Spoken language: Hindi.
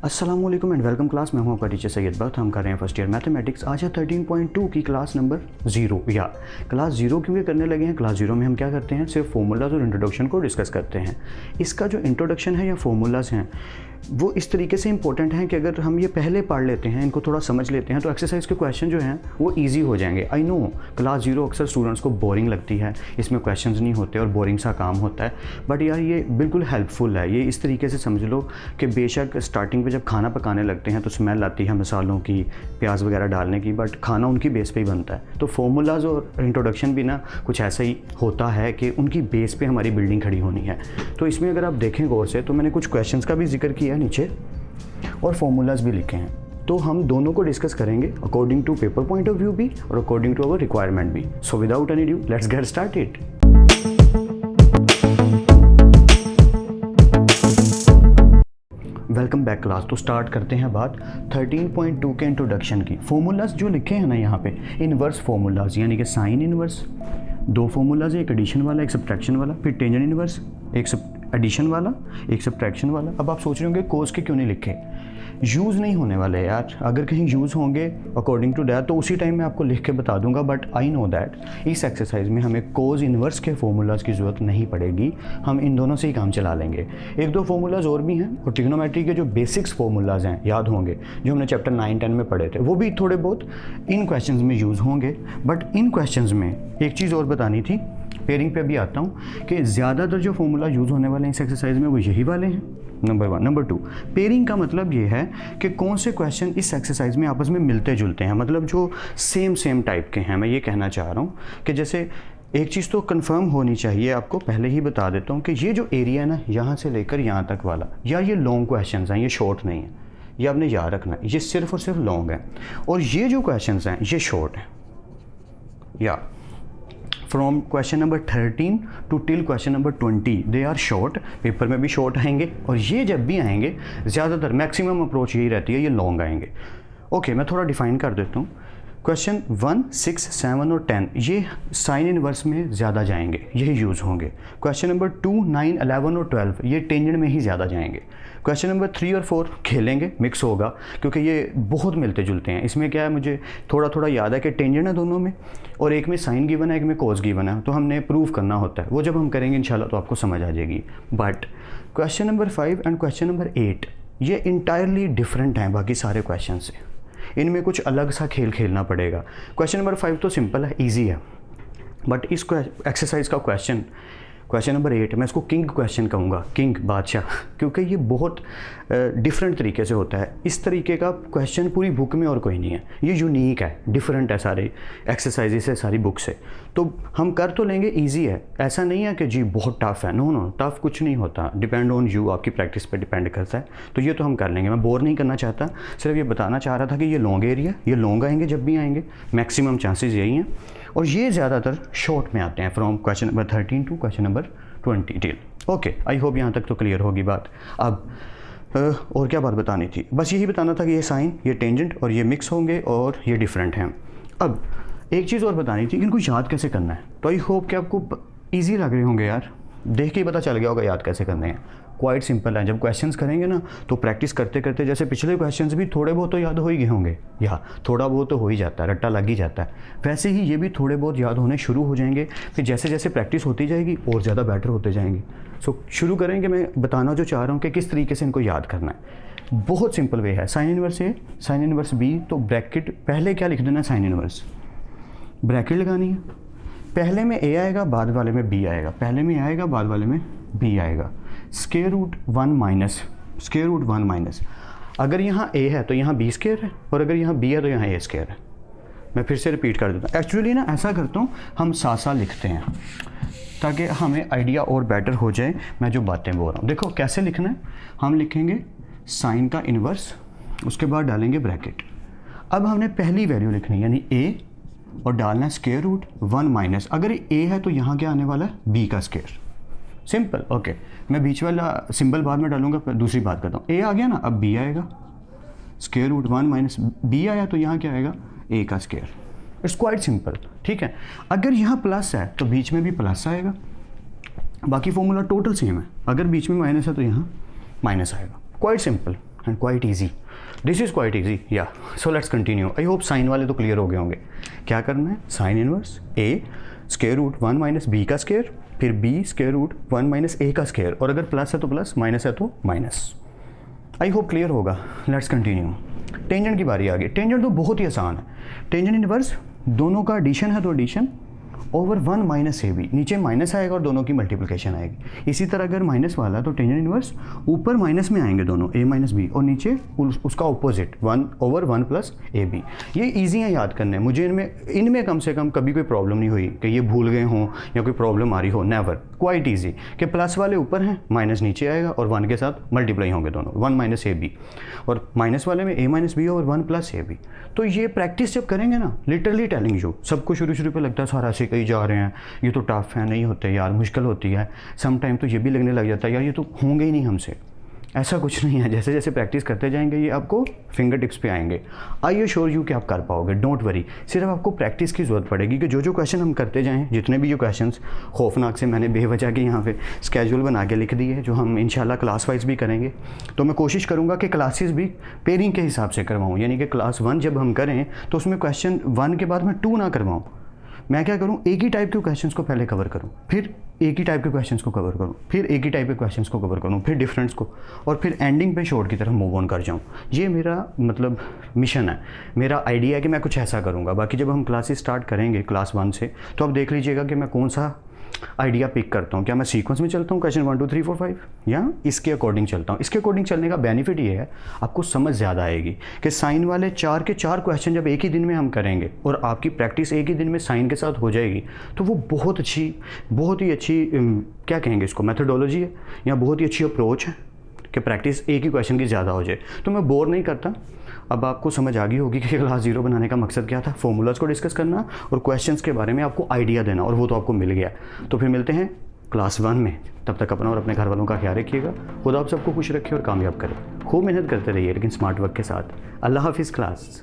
अस्सलाम वालेकुम एंड वेलकम क्लास। मैं हूं आपका टीचर सैयद बख्त। हम कर रहे हैं फर्स्ट ईयर मैथमेटिक्स। आज है 13.2 की क्लास नंबर 0 या क्लास 0 क्योंकि करने लगे हैं। क्लास 0 में हम क्या करते हैं, सिर्फ फार्मूलाज और इंट्रोडक्शन को डिस्कस करते हैं। इसका जो इंट्रोडक्शन है या फार्मूलाज हैं वो इस तरीके से इंपॉर्टेंट हैं कि अगर हम ये पहले पढ़ लेते हैं, इनको थोड़ा समझ लेते हैं, तो एक्सरसाइज के क्वेश्चन जो हैं वो ईजी हो जाएंगे। आई नो क्लास 0 अक्सर स्टूडेंट्स को बोरिंग लगती है, इसमें क्वेश्चंस नहीं होते और बोरिंग सा काम होता है, बट यार ये बिल्कुल हेल्पफुल है। ये इस तरीके से समझ लो कि बेशक स्टार्टिंग पे जब खाना पकाने लगते हैं तो स्मेल आती है मसालों की, प्याज वगैरह डालने की, बट खाना उनकी बेस पे ही बनता है। तो फार्मूलाज और इंट्रोडक्शन भी ना कुछ ऐसा ही होता है कि उनकी बेस पे हमारी बिल्डिंग खड़ी होनी है। तो इसमें अगर आप देखें गौर से तो मैंने कुछ क्वेश्चंस का भी जिक्र किया है नीचे और फार्मूलाज भी लिखे हैं। तो हम दोनों को डिस्कस करेंगे according to paper point of view भी और अकॉर्डिंग टू अवर रिक्वायरमेंट भी। So without any due let's get started. Welcome back class. तो स्टार्ट करते हैं बात 13.2 के इंट्रोडक्शन की। फार्मूलाज जो लिखे हैं ना यहाँ पे, इनवर्स फार्मूलाज यानी कि साइन इनवर्स, दो फार्मूलाज है, एक एडिशन वाला एक सब्ट्रैक्शन वाला, फिर टेंजेंट इनवर्स, एक एडिशन वाला एक सब्ट्रैक्शन वाला। अब आप सोच रहे होंगे कोस के क्यों नहीं लिखे, यूज़ नहीं होने वाले यार। अगर कहीं यूज़ होंगे अकॉर्डिंग टू दैट तो उसी टाइम मैं आपको लिख के बता दूंगा, बट आई नो दैट इस एक्सरसाइज में हमें कोस इनवर्स के फार्मूलाज की ज़रूरत नहीं पड़ेगी। हम इन दोनों से ही काम चला लेंगे। एक दो फार्मूलाज और भी हैं और ट्रिग्नोमेट्री के जो बेसिक्स फार्मूलाज हैं याद होंगे, जो हमने चैप्टर 9-10 में पढ़े थे, वो भी थोड़े बहुत इन क्वेश्चंस में यूज़ होंगे। बट इन क्वेश्चंस में एक चीज़ और बतानी थी, पेयरिंग पे भी आता हूँ कि ज़्यादातर जो फार्मूला यूज़ होने वाले हैं इस एक्सरसाइज में वो यही वाले हैं, नंबर 1। नंबर 2, पेयरिंग का मतलब ये है कि कौन से क्वेश्चन इस एक्सरसाइज में आपस में मिलते जुलते हैं, मतलब जो सेम टाइप के हैं। मैं ये कहना चाह रहा हूँ कि जैसे एक चीज़ तो कंफर्म होनी चाहिए, आपको पहले ही बता देता हूँ कि ये जो एरिया है ना यहाँ से लेकर यहाँ तक वाला, या ये लॉन्ग क्वेश्चन हैं, ये शॉर्ट नहीं है, ये आपने याद रखना है, ये सिर्फ और सिर्फ लॉन्ग है। और ये जो क्वेश्चन हैं ये शॉर्ट हैं। या from question number 13 to till question number 20 they are short. Paper में भी शॉर्ट आएंगे और ये जब भी आएंगे ज़्यादातर मैक्सिमम अप्रोच यही रहती है, ये लॉन्ग आएंगे। ओके, मैं थोड़ा डिफाइन कर देता हूँ। क्वेश्चन 1, 6, 7 और 10 ये साइन इनवर्स में ज़्यादा जाएंगे, यही यूज़ होंगे। क्वेश्चन नंबर 2, 9, 11 और 12 ये टेंजेंट में ही ज़्यादा जाएंगे। क्वेश्चन नंबर 3 और 4 खेलेंगे, मिक्स होगा क्योंकि ये बहुत मिलते जुलते हैं। इसमें क्या है, मुझे थोड़ा याद है कि टेंजेंट है दोनों में और एक में साइन गिवन है, एक में कोस गिवन है, तो हमने प्रूव करना होता है। वो जब हम करेंगे इंशाल्लाह तो आपको समझ आ जाएगी। But question number 5 and question number 8 ये इंटायरली डिफरेंट हैं बाकी सारे क्वेश्चन से, इनमें कुछ अलग सा खेल खेलना पड़ेगा। क्वेश्चन नंबर 5 तो सिंपल है, ईजी है, बट इस एक्सरसाइज का क्वेश्चन नंबर 8 मैं इसको किंग क्वेश्चन कहूँगा, किंग बादशाह, क्योंकि ये बहुत डिफरेंट तरीके से होता है। इस तरीके का क्वेश्चन पूरी बुक में और कोई नहीं है, ये यूनिक है, डिफरेंट है सारे एक्सरसाइजेस से, सारी बुक से। तो हम कर तो लेंगे, ईजी है, ऐसा नहीं है कि जी बहुत टफ है। नो, टफ कुछ नहीं होता, डिपेंड ऑन यू, आपकी प्रैक्टिस पे डिपेंड करता है। तो ये तो हम कर लेंगे, मैं बोर नहीं करना चाहता, सिर्फ ये बताना चाह रहा था कि ये लॉन्ग एरिया, ये लॉन्ग आएंगे जब भी आएंगे, मैक्सिमम चांसेस यही हैं। और ये ज़्यादातर शॉर्ट में आते हैं from question number 13 to question number 20 till. Okay, I hope यहाँ तक तो क्लियर होगी बात। अब और क्या बात बतानी थी, बस यही बताना था कि ये साइन, ये टेंजेंट और ये मिक्स होंगे और ये डिफरेंट हैं। अब एक चीज़ और बतानी थी, इनको याद कैसे करना है। तो आई होप कि आपको ईजी लग रहे होंगे यार, देख के ही पता चल गया होगा याद कैसे करने हैं। क्वाइट सिंपल है, जब क्वेश्चंस करेंगे ना तो प्रैक्टिस करते करते, जैसे पिछले क्वेश्चंस भी थोड़े बहुत तो याद हो ही गए होंगे, या थोड़ा बहुत तो हो ही जाता है, रट्टा लग ही जाता है, वैसे ही ये भी थोड़े बहुत याद होने शुरू हो जाएंगे। फिर जैसे जैसे प्रैक्टिस होती जाएगी और ज़्यादा बेटर होते जाएंगे। सो शुरू करेंगे। मैं बताना जो चाह रहा हूँ कि किस तरीके से इनको याद करना है। बहुत सिंपल वे है। साइन इनवर्स ए, साइन इनवर्स बी, तो ब्रैकेट पहले क्या लिख देना, साइन इनवर्स, ब्रैकेट लगानी है। पहले में ए आएगा, बाद वाले में बी आएगा, पहले में आएगा, बाद वाले में बी आएगा। Square root 1 minus, square root 1 minus, अगर यहाँ ए है तो यहाँ बी स्क्वायर है, और अगर यहाँ बी है तो यहाँ ए स्क्वायर है। मैं फिर से रिपीट कर देता हूँ। एक्चुअली ना ऐसा करता हूँ, हम साथ लिखते हैं ताकि हमें आइडिया और बेटर हो जाए मैं जो बातें बोल रहा हूँ। देखो कैसे लिखना है, हम लिखेंगे साइन का इन्वर्स, उसके बाद डालेंगे ब्रैकेट। अब हमने पहली वैल्यू लिखनी है यानी ए, और डालना है स्क्वायर रूट 1 माइनस, अगर ए है तो यहाँ क्या आने वाला है, बी का स्क्वायर। सिंपल। ओके, मैं बीच वाला सिंबल बाद में डालूंगा, पर दूसरी बात करता हूँ। ए आ गया ना, अब बी आएगा, स्क्वायर रूट 1 माइनस बी आया तो यहाँ क्या आएगा, ए का स्क्वायर। इट्स क्वाइट सिंपल, ठीक है। अगर यहाँ प्लस है तो बीच में भी प्लस आएगा, बाकी फॉर्मूला टोटल सेम है। अगर बीच में माइनस है तो यहाँ माइनस आएगा। Quite simple, and quite easy, this is quite easy yeah. So let's continue. I hope sine वाले तो क्लियर हो गए होंगे। क्या करना है, sine inverse A square root 1 minus B का स्क्वायर, फिर B square root 1 minus A का स्क्वायर, और अगर प्लस है तो प्लस, माइनस है तो माइनस। आई होप क्लियर होगा। Let's continue. टेंजेंट की बारी आ गई। टेंजेंट तो बहुत ही आसान है। टेंजेंट इनवर्स दोनों का एडिशन है तो addition over 1 minus A B, नीचे माइनस आएगा और दोनों की मल्टीप्लिकेशन आएगी। इसी तरह अगर माइनस वाला तो टेंजेंट इनवर्स ऊपर माइनस में आएंगे दोनों, ए माइनस बी, और नीचे उसका opposite 1 over 1 plus A B. ये ईजी है याद करने। मुझे इनमें कम से कम कभी कोई प्रॉब्लम नहीं हुई कि ये भूल गए हों या कोई प्रॉब्लम आ रही हो, नेवर। क्वाइट ईजी कि प्लस वाले ऊपर हैं, माइनस नीचे आएगा और 1 के साथ मल्टीप्लाई होंगे दोनों, 1 माइनस ए बी, और माइनस वाले में A minus B over 1 plus A B. तो ये प्रैक्टिस जब करेंगे ना, लिटरली टेलिंग यू, सबको शुरू पे लगता है सारा ऐसे कहीं जा रहे हैं, ये तो टफ है, नहीं होते यार, मुश्किल होती है। सम टाइम तो ये भी लगने लग जाता है यार ये तो होंगे ही नहीं हमसे। ऐसा कुछ नहीं है, जैसे जैसे प्रैक्टिस करते जाएंगे ये आपको फिंगर टिप्स पे आएंगे। आई एश्योर यू कि आप कर पाओगे, डोंट वरी। सिर्फ आपको प्रैक्टिस की ज़रूरत पड़ेगी कि जो क्वेश्चन हम करते जाएं, जितने भी जो क्वेश्चंस खौफनाक से मैंने बेवजह के यहाँ पे स्केड्यूल बना के लिख दिए, जो हम इंशाल्लाह क्लास वाइज भी करेंगे। तो मैं कोशिश करूँगा कि क्लासेस भी पेयरिंग के हिसाब से करवाऊँ, यानी कि क्लास 1 जब हम करें तो उसमें क्वेश्चन 1 के बाद मैं 2 ना करवाऊँ। मैं क्या करूं, एक ही टाइप के क्वेश्चंस को पहले कवर करूं, फिर एक ही टाइप के क्वेश्चंस को कवर करूं, फिर एक ही टाइप के क्वेश्चंस को कवर करूं, फिर डिफरेंस को, और फिर एंडिंग पे शॉर्ट की तरफ मूव ऑन कर जाऊं। ये मेरा मतलब मिशन है, मेरा आइडिया है कि मैं कुछ ऐसा करूंगा। बाकी जब हम क्लासेस स्टार्ट करेंगे क्लास 1 से, तो आप देख लीजिएगा कि मैं कौन सा आइडिया पिक करता हूँ। क्या मैं सीक्वेंस में चलता हूँ, क्वेश्चन 1 2 3 4 5, या इसके अकॉर्डिंग चलता हूँ। इसके अकॉर्डिंग चलने का बेनिफिट ये है, आपको समझ ज़्यादा आएगी कि साइन वाले 4 के 4 क्वेश्चन जब एक ही दिन में हम करेंगे और आपकी प्रैक्टिस एक ही दिन में साइन के साथ हो जाएगी, तो वो बहुत ही अच्छी क्या कहेंगे इसको, मैथडोलॉजी है या बहुत ही अच्छी अप्रोच है कि प्रैक्टिस एक ही क्वेश्चन की ज़्यादा हो जाए। तो मैं बोर नहीं करता। अब आपको समझ आ गई होगी कि क्लास 0 बनाने का मकसद क्या था, फॉर्मूलाज को डिस्कस करना और क्वेश्चंस के बारे में आपको आइडिया देना, और वो तो आपको मिल गया। तो फिर मिलते हैं क्लास 1 में। तब तक अपना और अपने घर वालों का ख्याल रखिएगा। खुदा आप सबको खुश रखे और कामयाब करे। खूब मेहनत करते रहिए लेकिन स्मार्ट वर्क के साथ। अल्लाह हाफिज़ क्लास।